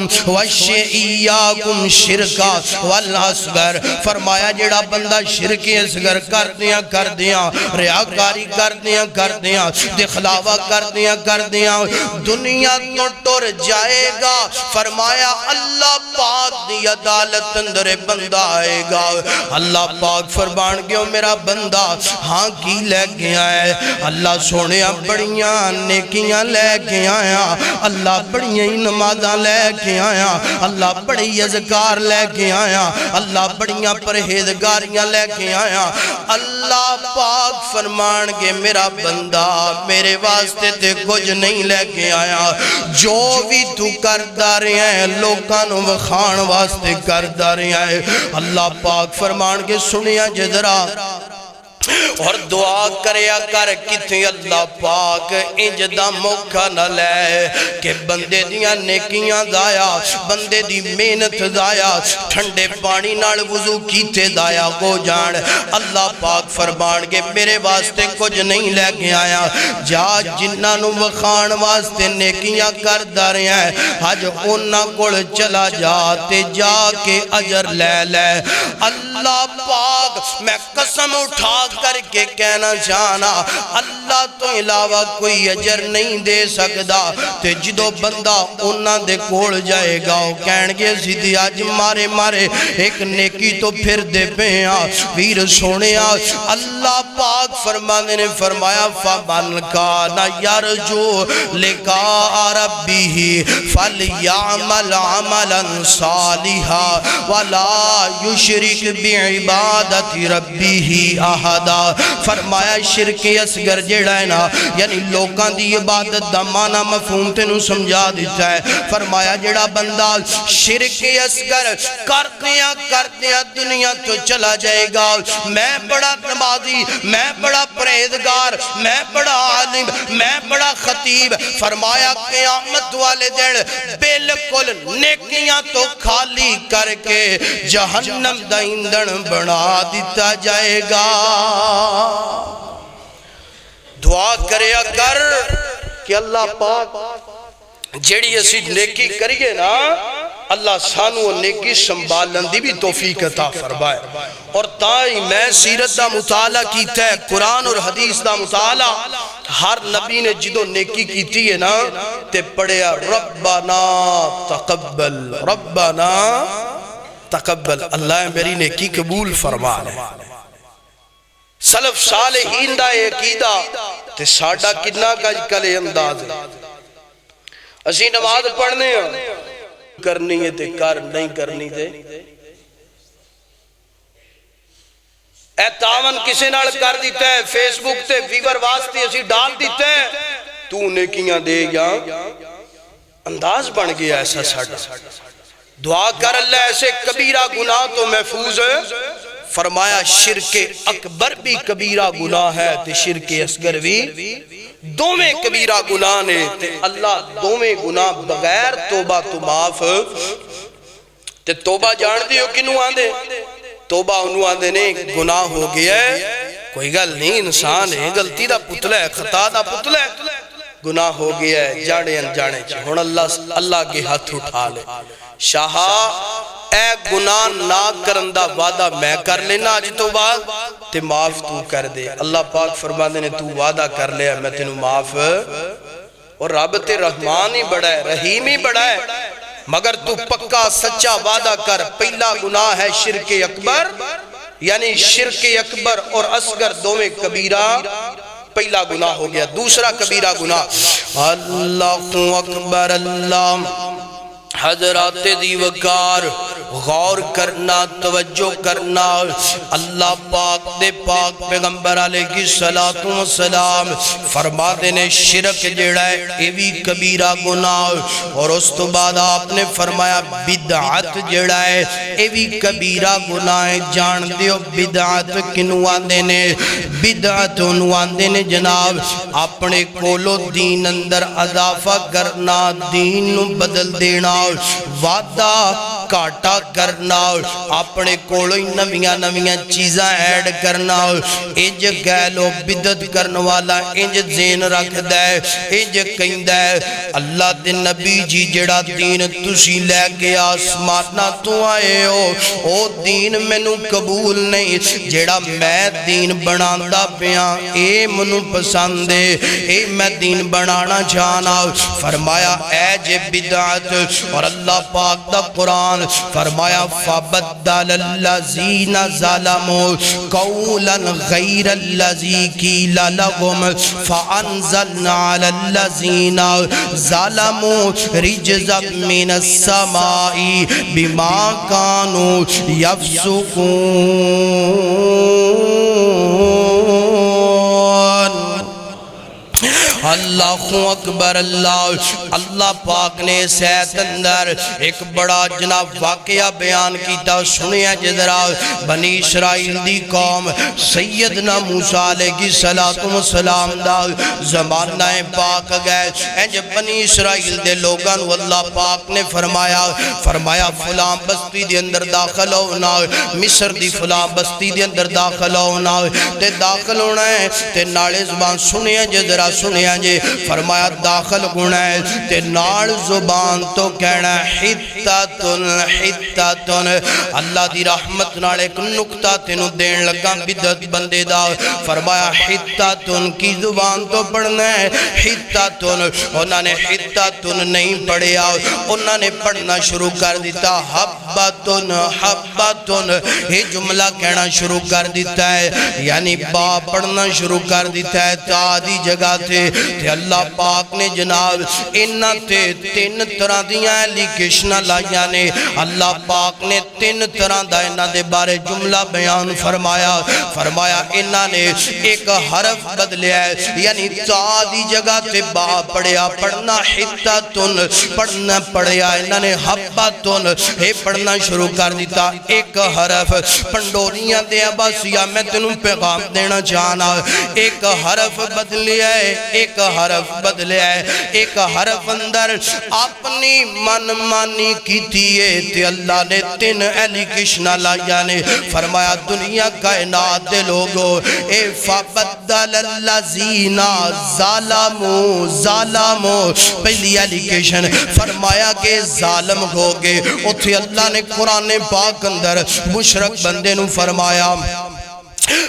شرکا والاصغر، فرمایا جڑا بندہ شرک اصغر کر دیاں ریاکاری کر دیاں دکھلاوا کر دیاں دنیا تو ٹر جائے گا۔ فرمایا اللہ پاک دی عدالت اندر بندہ آئے گا، اللہ پاک فرمان گیا میرا بندہ ہاں کی لے گیا ہے؟ اللہ سونے بڑیاں نیکیاں لے کے آیا، اللہ بڑیاں نمازاں لے کے آیا، اللہ بڑی اذکار لے کے آیا، اللہ بڑیاں پرہیزگاریاں لے کے آیا۔ اللہ پاک فرمان گے میرا بندہ میرے واسطے تے کچھ نہیں لے کے آیا، جو بھی تو کردہ رہے ہیں لوکاں نو وکھان واسطے کردہ رہے ہیں۔ اللہ پاک فرمان گے سنیا جدرا اور دعا کریا کر کتھے اللہ پاک انج دا موقع نہ لے کہ بندے دیاں نیکیاں دایا، بندے دی محنت دایا، ٹھنڈے پانی نال وضو کیتے دایا کو جان۔ اللہ پاک فرمان گے میرے واسطے کچھ نہیں لے کے آیا، جا جنہاں نو وکھان واسطے نیکیاں کر دارے ہیں آج انہاں کول چلا جاتے جا کے اجر لے لے۔ اللہ پاک میں قسم اٹھا کر کے کہنا چاہنا اللہ تو علاوہ کوئی اجر نہیں دے سکتا، تے جدو بندہ انہاں دے کول جائے گا وہ کہن گے سیدھی آج مارے ایک نیکی تو پھر دے پیاں ویر سونیا۔ اللہ پاک فرمانے نے فرمایا فَمَنْ كَانَ يَرْجُو لِقَاءَ رَبِّهِ فَلْيَعْمَلْ عَمَلًا صَالِحًا وَلَا يُشْرِكْ بِعِبَادَةِ رَبِّهِ أَحَدًا۔ فرمایا شرک اصغر جیڑا ہے نا یعنی لوکاں دی عبادت دا معنی مفہوم تینوں سمجھا دیتا ہے۔ فرمایا جیڑا بندہ شرک اصغر کردیاں دنیا تو چلا جائے گا، میں بڑا نمازی، میں بڑا پرہیزگار، میں بڑا عالم، میں بڑا خطیب، فرمایا قیامت والے دن بالکل نیکیاں تو خالی کر کے جہنم دا ایندھن بنا دیتا جائے گا۔ دعا کریا کر کہ اللہ پاک جیڑی اسی نیکی کریے نا اللہ سانو نیکی سنبھالن دی بھی توفیق عطا فرمائے۔ اور تائی میں سیرت دا مطالعہ کیتا ہے، قرآن اور حدیث دا مطالعہ، ہر نبی نے جدو نیکی کیتی ہے نا تے پڑھیا ربنا تقبل، ربنا تقبل، اللہ میری نیکی قبول فرما لے۔ سلف صالحین دا عقیدہ تے ساڈا کتنا کا کلے انداز ہے۔ اسی نماز پڑھنے ہیں کرنی ہے تے کر نہیں کرنی تے اے تعاون کسے نال کر دیتا ہے فیس بک تے ویور واسطے اسی ڈال دیتا ہے تو نیکیاں دے یا انداز بن گیا ایسا ساڈا۔ دعا کر اللہ ایسے کبیرہ گناہ تو محفوظ فرمایا شرک اکبر بھی کبیرہ گناہ ہے تے شرک اصغر بھی دوویں کبیرہ گناہ نے تے اللہ دوویں گناہ بغیر توبہ تو معاف تے توبہ جان دیو کنوں آندے توبہ انہوں آندے نے گناہ ہو گیا ہے کوئی گل نہیں انسان ہے غلطی دا پتلا ہے خطا دا پتلا ہے گناہ ہو گیا ہے جانے انجانے چھے ہون اللہ کے ہاتھ اٹھا لے شاہا اے گناہ نہ کرندہ وعدہ میں کر لینا آج تو بعد تے معاف تو کر دے اللہ پاک فرمانے نے تو وعدہ کر لیا میں تینوں معاف اور رب تے رحمان ہی بڑا ہے رحیم ہی بڑا ہے مگر تو پکا سچا وعدہ کر پہلا گناہ ہے شرک اکبر یعنی شرک اکبر اور اصغر دوویں کبیرہ پہلا گناہ ہو گیا دوسرا کبیرہ گناہ اللہ اکبر اللہ حضرات دیوکار غور کرنا توجہ کرنا اللہ پاک دے پاک پیغمبر علیہ السلام فرما دینے شرک جڑا ہے اے بھی کبیرہ گناہ اور اس تو بعد آپ نے فرمایا بدعت جڑا ہے اے بھی کبیرہ گناہ ہے جان دیو بدعت کنوان دینے بدعت انوان دینے جناب اپنے کولو دین اندر اضافہ کرنا دین بدل دینا وعدہ کاٹا کرنا اپنے کوڑوئی نویاں چیزاں ایڈ کرنا انج گیلو بدت کرنے والا انج زین رکھ دے انج کہیں دے اللہ دے نبی جی جڑا دین تسی لے کے آسمانہ تو آئے ہو او دین منو قبول نہیں جڑا میں دین بناندہ پیاں اے منو پسندے اے میں دین بنانا چاہنا فرمایا اے جے بدعت اور اللہ پاک دا قرآن فرمایا فَبَدَّلَ الَّذِينَ ظَلَمُوا قَوْلًا غَيْرَ الَّذِي قِيلَ لَهُمْ فَأَنزَلْنَا عَلَى الَّذِينَ ظَلَمُوا رِجْزًا مِّنَ السَّمَاءِ بِمَا كَانُوا يَفْسُقُونَ اللہ اکبر اللہ پاک نے سیت اندر ایک بڑا جناب واقعہ بیان کیتا سنیا جدرا بنی اسرائیل دی قوم سیدنا موسیٰ علیہ السلام دا زمانہ پاک گئے انج بنی اسرائیل دے لوگاں واللہ پاک نے فرمایا فلان بستی دی اندر داخل ہونا مصر دی فلان بستی دی اندر داخل ہونا تے داخل ہونا ہے تے نالے زبان سنیا جدرا سنیا جے فرمایا داخل گناہ تے نال زبان تو کہنا حتتن حتتن اللہ دی رحمت نال ایک نکتہ تینو دین لگا بدت بندے دا فرمایا حتتن کی زبان تو پڑھنا ہے حتتن انہوں نے حتتن نہیں پڑھیا انہوں نے پڑھنا شروع کر دیتا حبتن حبتن یہ جملہ کہنا شروع کر دیتا ہے یعنی با پڑھنا شروع کر دیتا ہے تا دی جگہ تھے اللہ پاک نے جناب انہاں تے تین طرح دیاں ایلیکیشنہ لائیاں نے اللہ پاک نے تین طرح دا انہاں دے بارے جملہ بیان فرمایا انہاں نے ایک حرف بدلیا ہے یعنی تا دی جگہ تے با پڑھیا پڑھنا حتتن پڑھنا پڑھیا انہاں نے حبتن ہے پڑھنا شروع کر دیتا ایک حرف پنڈوریاں دے عباسیہ میں تنوں پیغام دینا چاہنا ایک حرف بدلیا ہے ایک حرف بدلے ہے ایک حرف اندر اپنی من مانی کی تیئے تے اللہ نے تین ایلیکیشنہ لائیا نے فرمایا دنیا کائنات دے لوگو اے فَبَدَّلَ الَّذِينَ ظَلَمُوا پہلی ایلیکیشن فرمایا کہ ظالم ہو گے اتھے اللہ نے قرآن پاک اندر مشرک بندے نو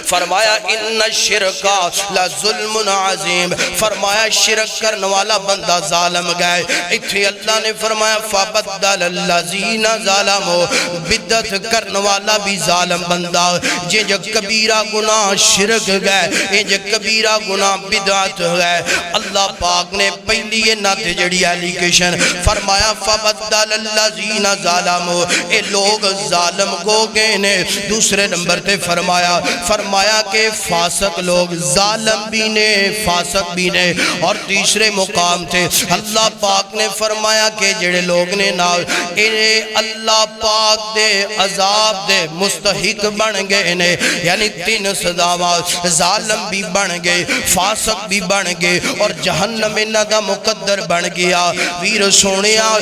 فرمایا ان الشرکا لظلم عظیم فرمایا شرک کرنے والا بندہ ظالم گئے اتھے اللہ نے فرمایا فَبَدَّلَ الَّذِينَ ظَلَمُوا بدت کرنے والا بھی ظالم بندہ جو کبیرہ گناہ شرک گئے جو کبیرہ گناہ بدعت گئے اللہ پاک نے پہلی یہ ناتے جڑی ایلیکیشن فرمایا فَبَدَّلَ الَّذِينَ ظَلَمُوا اے لوگ ظالم کو گئے نے دوسرے نمبر تے فرمایا فرمایا کہ فاسق لوگ ظالم بھی نے فاسق بھی نے، اور تیسرے مقام تھے اللہ پاک نے فرمایا کہ جڑے لوگ نے نا انہیں اللہ پاک دے عذاب دے مستحق بن گئے نے، یعنی تین سزاواں، ظالم بھی بن گئے، فاسق بھی بن گئے، اور جہنم انہاں دا مقدر بن گیا۔ ویر سونیا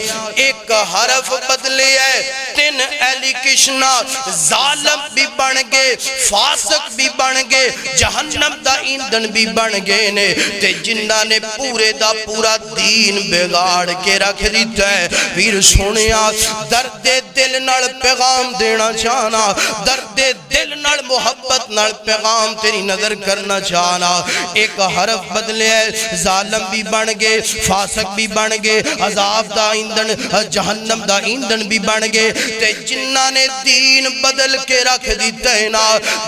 ایک حرف بدلے ہے، تین ایلیکشنہ، ظالم بھی بن گئے، فاسق بھی بن گئے، جہنم دا ایندھن بھی بن گئے نے، تے جنہاں نے پورے دا پورا دین بگاڑ کے رکھ دیتا ہے۔ ویر سونیا درد دل نال پیغام دینا چاہنا، درد دل نال محبت نال پیغام تیری نظر کرنا چاہنا۔ ایک حرف بدلے ہے، ظالم بھی بن گئے، فاسق بھی بن گئے، عذاب دا ایندھن جہنم دا ایندھن بھی بن گئے، تے جنہاں نے دین بدل کے رکھ دیتا ہے نا،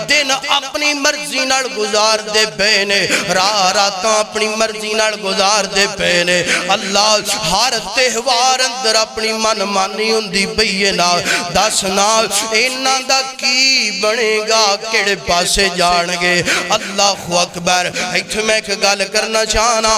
دن اپنی مرضی نال گزار دے پینے، راتاں اپنی مرضی نال گزار دے پینے۔ اللہ ہر تہوار اندر اپنی من مانی ہوندی پئی ہے نا، دس نال انہاں دا کی بنے گا، کیڑے پاسے جان گے۔ اللہ اکبر۔ ایتھے میں ایک گل کرنا چاہنا،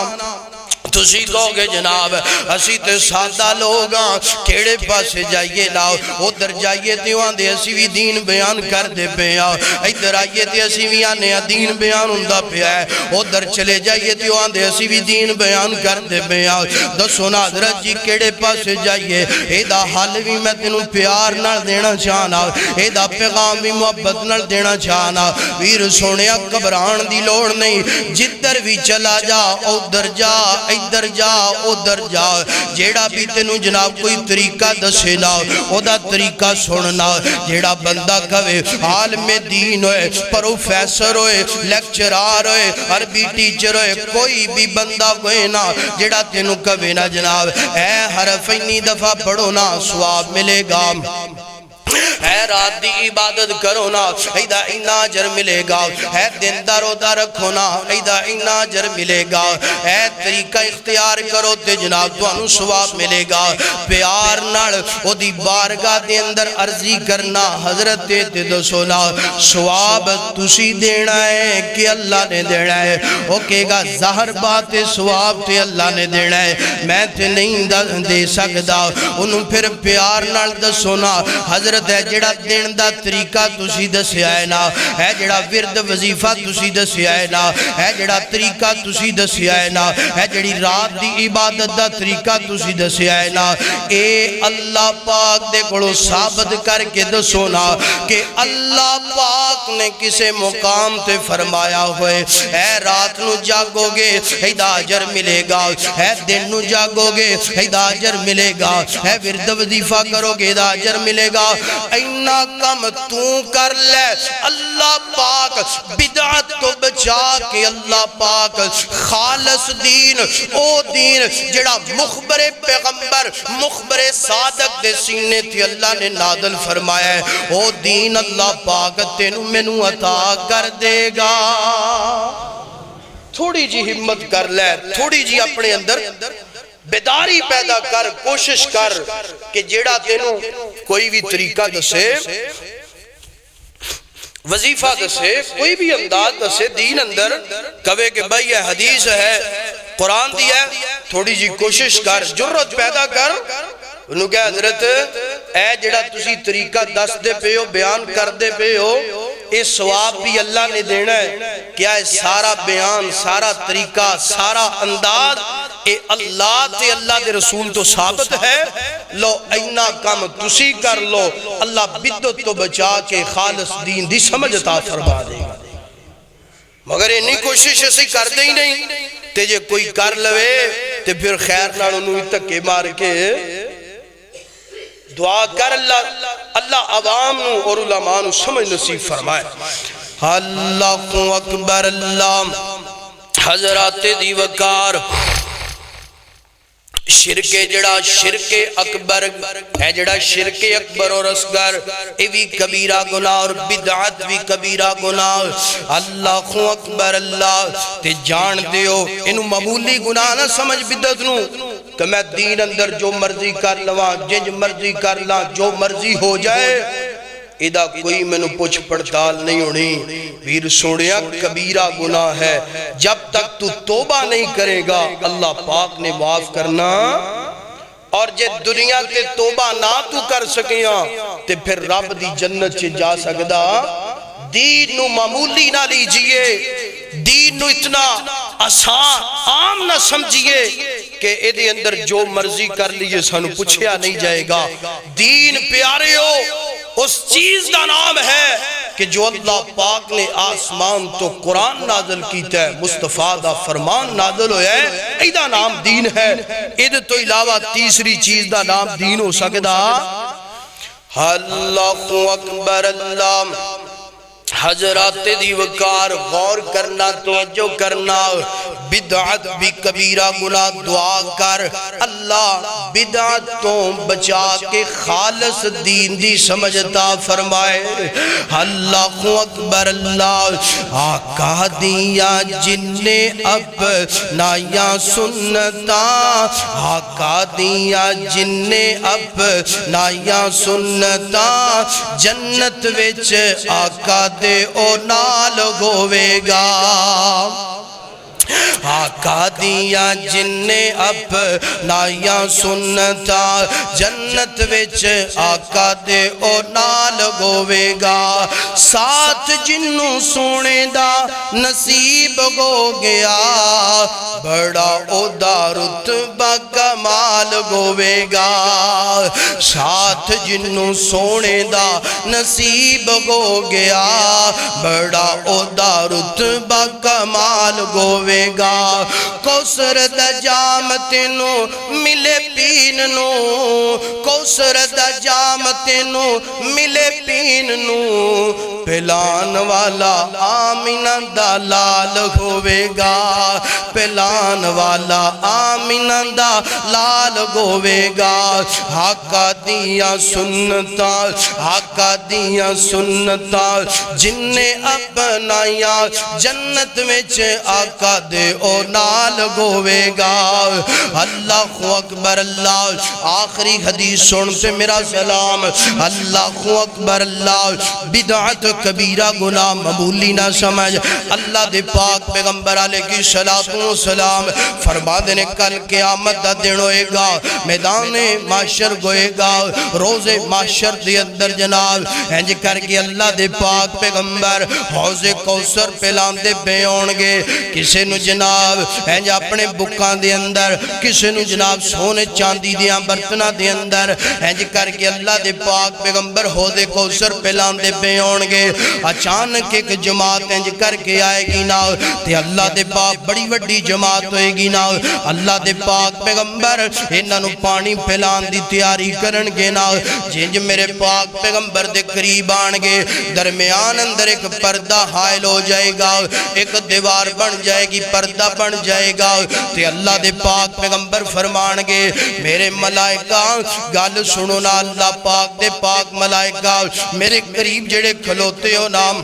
تسی کہو گے جناب اسی تے سادہ لوگاں کیڑے پاسے جائیے لاؤ، ادھر جائیے تے آندے اسی بھی دین بیان کر دے پیا، ادھر آئیے تے اسی بھی آنے دین بیان ہوندا پیا ہے، ادھر چلے جائیے تے آندے اسی بھی دین بیان کر دے پیا۔ دسو نا حضرت جی کیڑے پاسے جائیے؟ ایدہ حال بھی میں تینوں پیار نال دینا چاہنا، ایدہ پیغام بھی محبت نال دینا چاہنا۔ ویر سونیا گھبران دی لوڑ نہیں، جدھر بھی چلا جا ادھر جا، ادھر جا ادھر جا، جیڑا بھی تینوں جناب کوئی طریقہ دسے نا او دا طریقہ سننا۔ جیڑا بندہ کہے عالم دین ہوئے، پروفیسر ہوئے، لیکچرار ہوئے، عربی ٹیچر ہوئے، کوئی بھی بندہ ہوئے نا، جیڑا تینوں کہے نا جناب اے حرف انی دفعہ پڑھو نا ثواب ملے گا، اے رات دی عبادت کرو نا ایدہ اینا اجر ملے گا، اے دن دا روزہ رکھو نا ایدہ اینا اجر ملے گا، اے طریقہ اختیار کرو تے جناب تانوں ثواب ملے گا۔ پیار نال او دی بارگاہ دے اندر عرضی کرنا، حضرت تے دسو نا ثواب تسی دینا ہے کہ اللہ نے دینا ہے؟ او کہے گا ظاہر بات ثواب تے اللہ نے دینا ہے، میں تے نہیں دے سکدا۔ انہوں پھر پیار نال دسو نا حضرت ہے جڑا دین دا طریقہ تسی دسیا ہے نا، ہے جڑا ورد وظیفہ تسی دسیا ہے نا، ہے جڑا طریقہ تسی دسیا ہے نا، ہے جڑی رات دی عبادت دا طریقہ تسی دسیا ہے نا، اے اللہ پاک دے گڑو ثابت کر کے دسو نا کہ اللہ پاک نے کسے مقام تے فرمایا ہوئے اے رات نو جاگو گے ایدہ اجر ملے گا، اے دن نو جاگو گے ایدہ اجر ملے گا، اے ورد وظیفہ کرو گے ایدہ اجر ملے گا۔ اینا کم تو کر لے، اللہ پاک بدعت تو بچا کے اللہ پاک خالص دین، او دین جڑا مخبر پیغمبر مخبر صادق دے سینے تھی اللہ نے نادل فرمایا ہے، او دین اللہ پاک تینوں مینوں عطا کر دے گا۔ تھوڑی جی ہمت کر لے، تھوڑی جی اپنے اندر بیداری پیدا کر، کوشش کر کہ جیڑا تینوں کوئی بھی طریقہ دسے، وظیفہ دسے، کوئی بھی انداز دسے دین اندر، کہے کہ بھائی یہ حدیث ہے، قرآن دی ہے، تھوڑی جی کوشش کر، جرت پیدا کر۔ انہوں کہا حضرت اے جڑا تسی طریقہ دس دے پہ ہو، بیان کر دے پہ ہو، اس ثواب بھی اللہ نے دینا ہے، کیا ہے سارا بیان، سارا طریقہ، سارا انداز اے اللہ تے اللہ دے رسول تو ثابت ہے؟ لو اینا کام تسی کر لو، اللہ بدت تو بچا کے خالص دین دی سمجھ عطا فرما دے گا۔ مگر انہی کوشش اسی کر دے ہی نہیں، تے جے کوئی کر لوے تے پھر خیر نہ انہوں تکے مار کے دعا کر اللہ عوام اور علماء سمجھ نصیب فرمائے۔ اللہ اکبر، اللہ حضرات دی وقار، شرک جڑا شرک اکبر ہے، جڑا شرک اکبر اور اصغر اے بھی کبیرہ گناہ اور بدعت بھی کبیرہ گناہ۔ اللہ اکبر، اللہ تے جان دیو انہوں معمولی گناہ نہ سمجھ بدعت نو کہ میں دین اندر جو مرضی کر لواں، جنج مرضی کر لاں، جو مرضی ہو جائے۔ ادا کوئی مینوں پوچھ پڑتال نہیں ہونی۔ ویر سونیا کبیرہ گناہ ہے، جب تک تو توبہ نہیں کرے گا اللہ پاک نے معاف کرنا، اور جے دنیا تے توبہ نہ تو کر سکیاں تے پھر رب دی جنت چے جا سکدا۔ دین نو معمولی نہ لیجئے، دین نو اتنا آسان عام نہ سمجھئے کہ ایدے اندر جو مرضی کر لیے سانو پوچھیا نہیں جائے گا۔ دین پیارے ہو اس چیز دا نام ہے کہ جو اللہ پاک نے آسمان تو قرآن نازل کیتا ہے، مصطفیٰ دا فرمان نازل ہویا ہے، ایدہ نام دین ہے۔ ایدہ تو علاوہ تیسری چیز دا نام دین ہو سکدا۔ اللہ اکبر اللہ، حضرات دیوکار غور کرنا، توجہ کرنا، بدعت بھی کبیرہ گناہ، دعا کر اللہ بدعتوں بچا کے خالص دین دی سمجھتا فرمائے۔ اللہ اکبر اللہ، آقا دیا جن نے اپنایا سنتا، آقا دیا جن نے اپنایا سنتا، جنت وچ آقا دے او نال ہوے گا۔ آقا دیا جن نے اپنایا سنتا، جنت وچ آقا دے او نال ہوے گا۔ ساتھ جنوں سونے دا نصیب ہو گیا، بڑا او دا رتبہ کمال ہوے گا۔ ساتھ جنوں سونے دا نصیب ہو گیا، بڑا او دا رتبہ کمال ہوے گا۔ کوثر دا جام تینو ملے پین نو، کوثر دا جام تینو ملے پین نو، پلان والا آمینہ دا لال ہوے گا، پلان والا آمینہ دا لال ہوے گا۔ آقا دیا سنتا، آقا دیا سنتا، جن نے اپنایا جنت وچ آقا دے او نال ہوے گا۔ اللہ اکبر اللہ، آخری حدیث سنتے میرا سلام۔ اللہ اکبر اللہ، بدعت کبیرہ گناہ معمولی نہ سمجھ۔ اللہ دے پاک پیغمبر علیہ السلام فرما دینے کل قیامت دا دن ہوئے گا، میدان معاشر گوئے گا، روز معاشر دے اندر جناب انج کر کے اللہ دے پاک پیغمبر حوض کوثر پلان دے پہ ہونگے۔ کسے نو جناب انج اپنے بکان دے اندر، کسے نو جناب سونے چاندی دیاں برتنہ دے اندر انج کر کے اللہ دے پاک پیغمبر حوض کوثر پلان دے پہ ہونگے۔ اچانک ایک جماعت انج کر کے آئے گی نا، تے اللہ دے پاک بڑی وڈی جماعت ہوئے گی نا، اللہ دے پاک پیغمبر انہاں نو پانی پھیلان دی تیاری کرن گے نا۔ جنج میرے پاک پیغمبر دے قریب آنگے، درمیان اندر ایک پردہ حائل ہو جائے گا، ایک دیوار بن جائے گی، پردہ بن جائے گا، تے اللہ دے پاک پیغمبر فرمانگے میرے ملائکہ گال سنو نا، اللہ پاک دے پاک ملائکہ میرے قریب جڑے کھلوتے ہو نام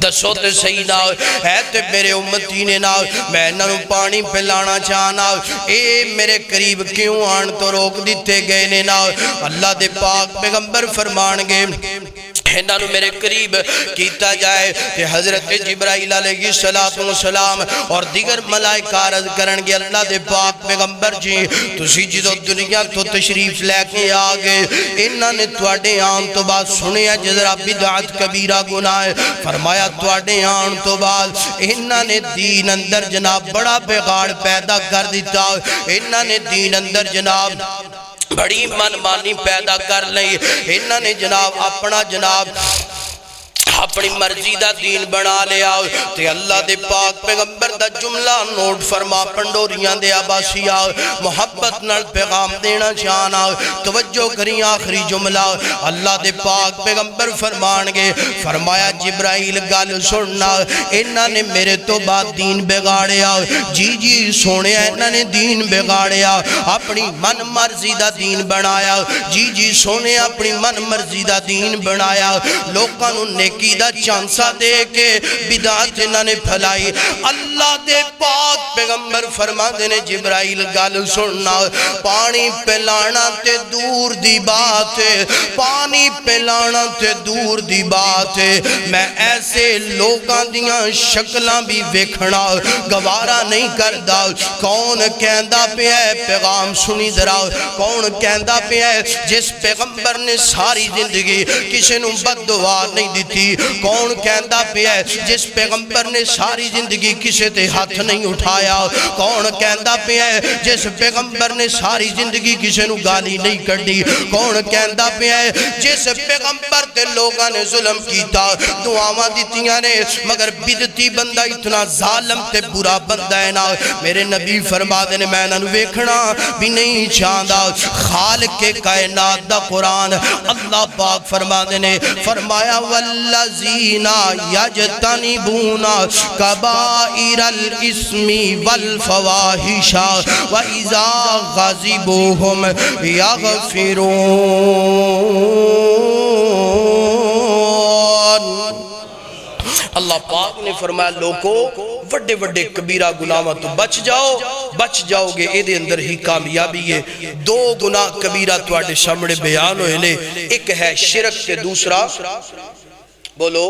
دسو تے صحیح نہ ہے تے میرے امتی نے نہ میں انہوں پانی پلانا چاہنا، اے میرے قریب کیوں آن تو روک دیتے گئے نے نہ۔ اللہ دے پاک پیغمبر فرمانگے انہوں میرے قریب کیتا جائے کہ حضرت جبرائیل علیہ السلام اور دیگر ملائکہ عرض کرنگے اللہ دے پاک پیغمبر جی تسی جدو دنیا تو تشریف لے کے آگے، انہوں نے تواڈے آن تو بعد سنیا جذرا بدعت کبیرہ گناہ ہے، فرمایا تواڈے آن تو بعد انہوں نے دین اندر جناب بڑا بغاڑ پیدا کر دیتا، انہوں نے دین اندر جناب بڑی من مانی پیدا کر لئی، انہوں نے جناب اپنا جناب اپنی مرضی دا دین بنا لیا۔ تے اللہ دے پاک پیغمبر دا جملہ نوٹ فرما، پنڈوریاں دے آباسیہ محبت نال پیغام دینا چاہنا، توجہ کریں آخری جملہ اللہ دے پاک پیغمبر فرمانگے، فرمایا جبرائیل گال سننا، انہاں نے میرے تو بعد دین بگاڑیا، جی سونے انہاں نے دین بگاڑیا، اپنی من مرضی دا دین بنایا، جی سونے اپنی من مرضی دا دین بنایا، لوکاں نو نیکی نیکی دا چانسا دے کے بدعت انہاں نے پھلائی اللہ دے پاک پیغمبر فرما دینے جبرائیل گل سننا پانی پلانا تے دور دی بات ہے پانی پلانا تے دور دی بات ہے میں ایسے لوگاں دیاں شکلاں بھی ویکھنا گوارا نہیں کردا کون کہندا پہ ہے پیغام سنی ذرا کون کہندا پہ ہے جس پیغمبر نے ساری زندگی کسی نو بد دعا نہیں دیتی کون کہندا پہ ہے جس پیغمبر نے ساری زندگی کسی تے ہاتھ نہیں اٹھایا کون کہندا پہ ہے جس پیغمبر نے ساری زندگی کسی نو گالی نہیں کردی کون کہندا پہ ہے جس پیغمبر تے لوگاں نے ظلم کیتا دعاواں دتیاں نے مگر بدتی بندہ اتنا ظالم تے برا بندہ ہے نا میرے نبی فرما دے نے میں انہوں ویکھنا بھی نہیں چاہتا خالق کائنات دا قرآن اللہ پاک فرما دے نے فرمایا والذین یجتنبون کبائر الاسم والفواحش واذا غضبوا هم یغفرون اللہ پاک نے فرمایا لوگو وڈے وڈے کبیرہ گناہاں تو بچ جاؤ گے اے دے اندر ہی کامیابی ہے دو گناہ کبیرہ تواڈے سامنے بیان ہوئے نے ایک ہے شرک تے دوسرا بولو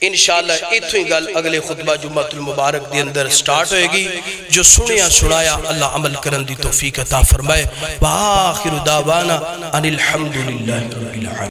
انشاءاللہ اتھو ہی گل اگلے خطبہ جمعہ المبارک دے اندر سٹارٹ ہوئے گی جو سنیا سنایا اللہ عمل کرن دی توفیق عطا فرمائے وآخر دعوانا ان الحمدللہ رب العالمین